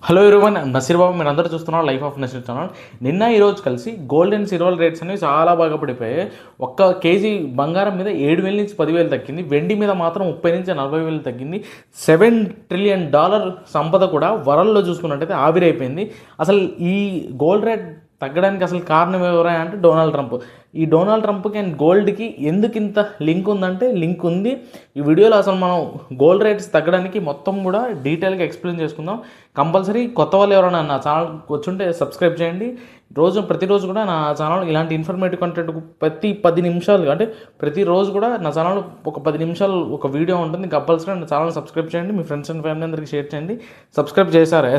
Hello everyone, Naseer బాబు. మీరు అందరూ చూస్తున్నారు లైఫ్ ఆఫ్ నసీర్ ఛానల్. నిన్న ఈరోజు కలిసి గోల్డ్ అండ్ సిల్వర్ రేట్స్ అనేవి చాలా బాగా పడిపోయాయి. ఒక్క కేజీ బంగారం మీద 7,000 నుంచి 10,000 తగ్గింది. వెండి మీద మాత్రం 30 నుంచి 40,000 తగ్గింది. $7 ట్రిలియన్ సంపద కూడా వరల్డ్లో చూసుకున్నట్టయితే ఆవిరైపోయింది. అసలు ఈ గోల్డ్ రేట్ తగ్గడానికి అసలు కారణం ఎవరా అంటే డొనాల్డ్ ట్రంప్. ఈ డొనాల్డ్ ట్రంప్కి అండ్ గోల్డ్కి ఎందుకు ఇంత లింక్ ఉందంటే లింక్ ఉంది. ఈ వీడియోలో అసలు మనం గోల్డ్ రేట్స్ తగ్గడానికి మొత్తం కూడా డీటెయిల్గా ఎక్స్ప్లెయిన్ చేసుకుందాం. కంపల్సరీ కొత్త వాళ్ళు ఎవరైనా నా ఛానల్ వచ్చుంటే సబ్స్క్రైబ్ చేయండి. ప్రతిరోజు కూడా నా ఛానల్ ఇలాంటి ఇన్ఫర్మేటివ్ కంటెంట్ ప్రతి 10 నిమిషాలు అంటే ప్రతిరోజు కూడా నా ఛానల్ ఒక 10 నిమిషాలు ఒక వీడియో ఉంటుంది. కంపల్సరీ నా ఛానల్ సబ్స్క్రైబ్ చేయండి. మీ ఫ్రెండ్స్ అండ్ ఫ్యామిలీ అందరికీ షేర్ చేయండి. సబ్స్క్రైబ్ చేశారు.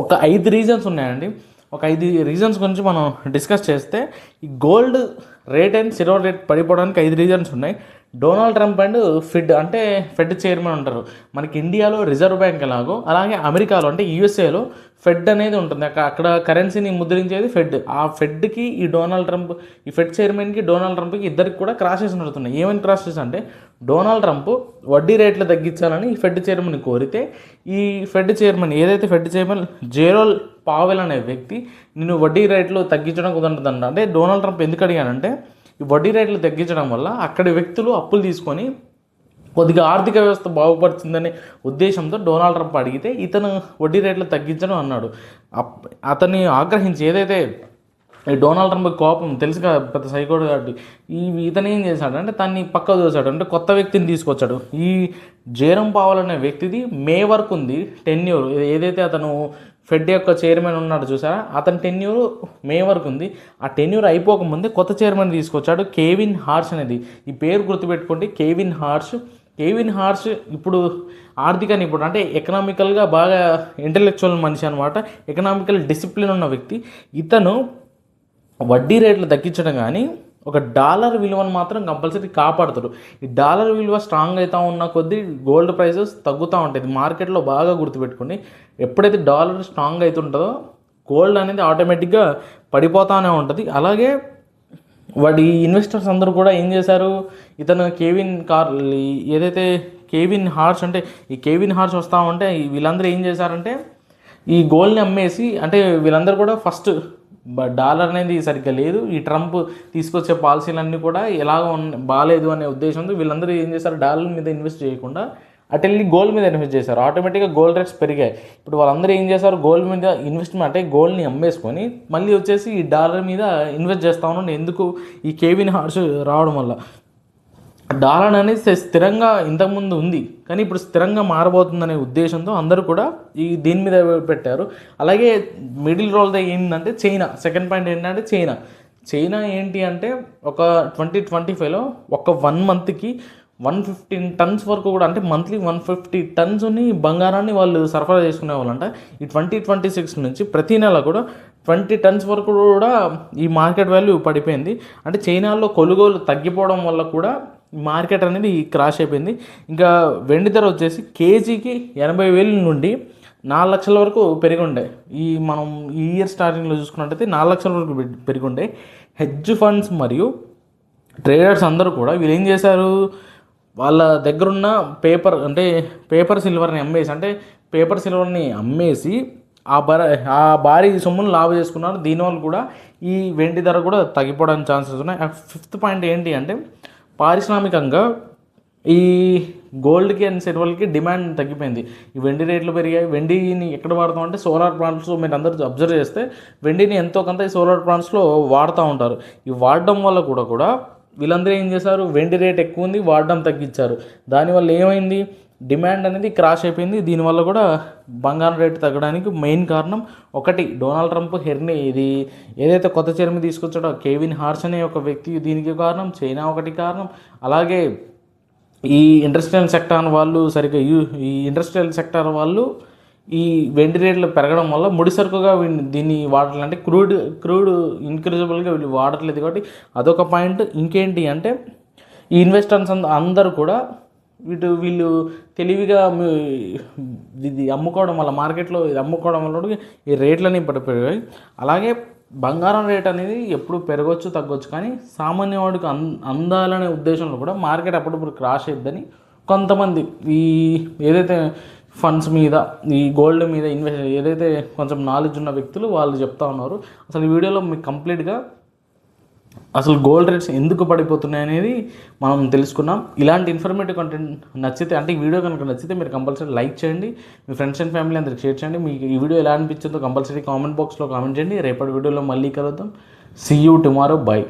ఒక 5 రీజన్స్ ఉన్నాయండి. ఒక 5 రీజన్స్ గురించి మనం డిస్కస్ చేస్తే ఈ gold rate and silver rate పడిపోవడానికి 5 రీజన్స్ ఉన్నాయి. Donald Trump and Fed chairman ఉంటారు. మనకి ఇండియాలో రిజర్వ్ బ్యాంక్ ఎలాగో అలాగే అమెరికాలో అంటే యూఎస్ఏలో ఫెడ్ అనేది ఉంటుంది. అక్కడ కరెన్సీని ముద్రించేది ఫెడ్. ఆ ఫెడ్కి ఈ ఫెడ్ చైర్మన్కి డొనాల్డ్ ట్రంప్కి ఇద్దరికి కూడా క్రాషెస్ నడుతున్నాయి. ఏమైనా క్రాషెస్ అంటే డొనాల్డ్ ట్రంప్ వడ్డీ రేట్లు తగ్గించాలని ఈ ఫెడ్ చైర్మన్ కోరితే ఈ ఫెడ్ చైర్మన్ జెరోమ్ పావెల్ అనే వ్యక్తి నేను వడ్డీ రేట్లు తగ్గించడం కుదరదంట. అంటే డొనాల్డ్ ట్రంప్ ఎందుకు అడిగానంటే ఈ వడ్డీ రేట్లు తగ్గించడం వల్ల అక్కడి వ్యక్తులు అప్పులు తీసుకొని కొద్దిగా ఆర్థిక వ్యవస్థ బాగుపడుతుందనే ఉద్దేశంతో డొనాల్డ్ ట్రంప్ అడిగితే ఇతను వడ్డీ రేట్లు తగ్గించడం అన్నాడు. అతన్ని ఆగ్రహించి ఏదైతే ఈ డొనాల్డ్ ట్రంప్ కోపం తెలుసు కదా, పెద్ద సైకోడు కాబట్టి ఇతను ఏం చేశాడంటే దాన్ని పక్క దోశాడు. అంటే కొత్త వ్యక్తిని తీసుకొచ్చాడు. ఈ జెరోమ్ పావెల్ అనే వ్యక్తిది మే వరకు ఉంది టెన్యూర్. ఏదైతే అతను ఫెడ్ యొక్క చైర్మన్ ఉన్నాడు చూసారా, అతని టెన్యూర్ మే వరకు ఉంది. ఆ టెన్యూర్ అయిపోకముందే కొత్త చైర్మన్ తీసుకొచ్చాడు, కేవిన్ హార్ష్ అనేది. ఈ పేరు గుర్తుపెట్టుకోండి, కేవిన్ హార్ష్ ఇప్పుడు ఆర్థిక నిపుణుడు, అంటే ఎకనామికల్గా బాగా ఇంటెలెక్చువల్ మనిషి అనమాట. ఎకనామికల్ డిసిప్లిన్ ఉన్న వ్యక్తి. ఇతను వడ్డీ రేట్లు తగ్గించడం కానీ ఒక డాలర్ విలువను మాత్రం కంపల్సరీ కాపాడుతారు. ఈ డాలర్ విలువ స్ట్రాంగ్ అవుతూ ఉన్న కొద్దీ గోల్డ్ ప్రైసెస్ తగ్గుతూ ఉంటుంది. మార్కెట్లో బాగా గుర్తుపెట్టుకోండి, ఎప్పుడైతే డాలర్ స్ట్రాంగ్ అవుతుంటుందో గోల్డ్ అనేది ఆటోమేటిక్గా పడిపోతూనే ఉంటుంది. అలాగే వాడి ఇన్వెస్టర్స్ అందరూ కూడా ఏం చేశారు, ఇతను ఏదైతే కేవిన్ హార్ష్ వస్తూ ఉంటే వీళ్ళందరూ ఏం చేశారంటే ఈ గోల్డ్ని అమ్మేసి, అంటే వీళ్ళందరూ కూడా ఫస్ట్ డాలర్ అనేది సరిగ్గా లేదు, ఈ ట్రంప్ తీసుకొచ్చే పాలసీలన్నీ కూడా ఎలాగో బాగాలేదు అనే ఉద్దేశంతో వీళ్ళందరూ ఏం చేశారు, డాలర్ మీద ఇన్వెస్ట్ చేయకుండా అటు వెళ్ళి గోల్డ్ మీద ఇన్వెస్ట్ చేశారు. ఆటోమేటిక్గా గోల్డ్ రేట్స్ పెరిగాయి. ఇప్పుడు వాళ్ళందరూ ఏం చేశారు, గోల్డ్ మీద ఇన్వెస్ట్మెంట్ అంటే గోల్డ్ని అమ్మేసుకొని మళ్ళీ వచ్చేసి ఈ డాలర్ మీద ఇన్వెస్ట్ చేస్తూ ఉన్నాను. ఎందుకు ఈ కేవిన్ హార్ష్ రావడం వల్ల డాలర్ అనేది స్థిరంగా ఇంతకుముందు ఉంది, కానీ ఇప్పుడు స్థిరంగా మారబోతుందనే ఉద్దేశంతో అందరూ కూడా దీని మీద పెట్టారు. అలాగే మిడిల్ రోల్ ఏంటంటే సెకండ్ పాయింట్ ఏంటంటే చైనా ఏంటి అంటే ఒక 2025లో ఒక 1 మంత్కి 115 టన్స్ వరకు కూడా, అంటే మంత్లీ 150 టన్స్ని బంగారాన్ని వాళ్ళు సరఫరా చేసుకునే వాళ్ళంట. ఈ 2026 నుంచి ప్రతి నెల కూడా 20 టన్స్ వరకు కూడా ఈ మార్కెట్ వాల్యూ పడిపోయింది. అంటే చైనాలో కొనుగోలు తగ్గిపోవడం వల్ల కూడా మార్కెట్ అనేది క్రాష్ అయిపోయింది. ఇంకా వెండి ధర వచ్చేసి కేజీకి 80,000 నుండి 4 లక్షల వరకు పెరిగి ఉండే. మనం ఈ ఇయర్ స్టార్టింగ్లో చూసుకున్నట్టయితే 4 లక్షల వరకు పెరిగి ఉండే. హెడ్జ్ ఫండ్స్ మరియు ట్రేడర్స్ అందరూ కూడా వీళ్ళు ఏం చేశారు, వాళ్ళ దగ్గరున్న పేపర్ సిల్వర్ని అమ్మేసి ఆ భారీ సొమ్మును లాభ చేసుకున్నారు. దీనివల్ల కూడా ఈ వెండి ధర కూడా తగ్గిపోవడానికి ఛాన్సెస్ ఉన్నాయి. 5th పాయింట్ ఏంటి అంటే పారిశ్రామికంగా ఈ గోల్డ్కి అండ్ సిల్వర్కి డిమాండ్ తగ్గిపోయింది. ఈ వెండి రేట్లు పెరిగాయి. వెండిని ఎక్కడ వాడతాం అంటే సోలార్ ప్లాంట్స్. మీరు అందరూ అబ్జర్వ్ చేస్తే వెండిని ఎంతో కొంత ఈ సోలార్ ప్లాంట్స్లో వాడుతూ ఉంటారు. ఈ వాడడం వల్ల కూడా వీళ్ళందరూ ఏం చేశారు, వెండి రేట్ ఎక్కువ ఉంది, వాడడం తగ్గించారు. దానివల్ల ఏమైంది, డిమాండ్ అనేది క్రాష్ అయిపోయింది. దీనివల్ల కూడా బంగారం రేటు తగ్గడానికి మెయిన్ కారణం ఒకటి డొనాల్డ్ ట్రంప్ ఇది ఏదైతే కొత్త చైర్మన్ తీసుకొచ్చాడో కేవిన్ హార్ష్ అనే ఒక వ్యక్తి దీనికి కారణం. చైనా ఒకటి కారణం. అలాగే ఈ ఇండస్ట్రియల్ సెక్టార్ వాళ్ళు ఈ వెండి రేట్లు పెరగడం వల్ల ముడిసరుకుగా దీన్ని వాడాలంటే క్రూడ్ ఇన్క్రీజబుల్గా వీళ్ళు వాడట్లేదు కాబట్టి అదొక పాయింట్. ఇంకేంటి అంటే ఈ ఇన్వెస్టర్స్ అందరూ కూడా వీళ్ళు తెలివిగా ఇది అమ్ముకోవడం వల్ల మార్కెట్లో అమ్ముకోవడం వల్ల ఈ రేట్లని పడిపోయాయి. అలాగే బంగారం రేట్ అనేది ఎప్పుడు పెరగవచ్చు తగ్గొచ్చు, కానీ సామాన్యవాడికి అందాలనే ఉద్దేశంలో కూడా మార్కెట్ అప్పుడప్పుడు క్రాష్ అయిద్దని కొంతమంది ఏదైతే ఫండ్స్ మీద, ఈ గోల్డ్ మీద ఏదైతే కొంచెం నాలెడ్జ్ ఉన్న వ్యక్తులు వాళ్ళు చెప్తా ఉన్నారు. అసలు ఈ వీడియోలో మీకు కంప్లీట్గా అసలు గోల్డ్ రేట్స్ ఎందుకు పడిపోతున్నాయి అనేది మనం తెలుసుకున్నాం. ఇలాంటి ఇన్ఫర్మేటివ్ కంటెంట్ నచ్చితే, అంటే ఈ వీడియో కనుక నచ్చితే మీరు కంపల్సరీ లైక్ చేయండి, మీ ఫ్రెండ్స్ అండ్ ఫ్యామిలీ అందరికి షేర్ చేయండి. మీకు ఈ వీడియో ఎలా అనిపించిందో కంపల్సరీ కామెంట్ బాక్స్లో కామెంట్ చేయండి. రేపటి వీడియోలో మళ్ళీ కలుద్దాం. See you tomorrow. బై.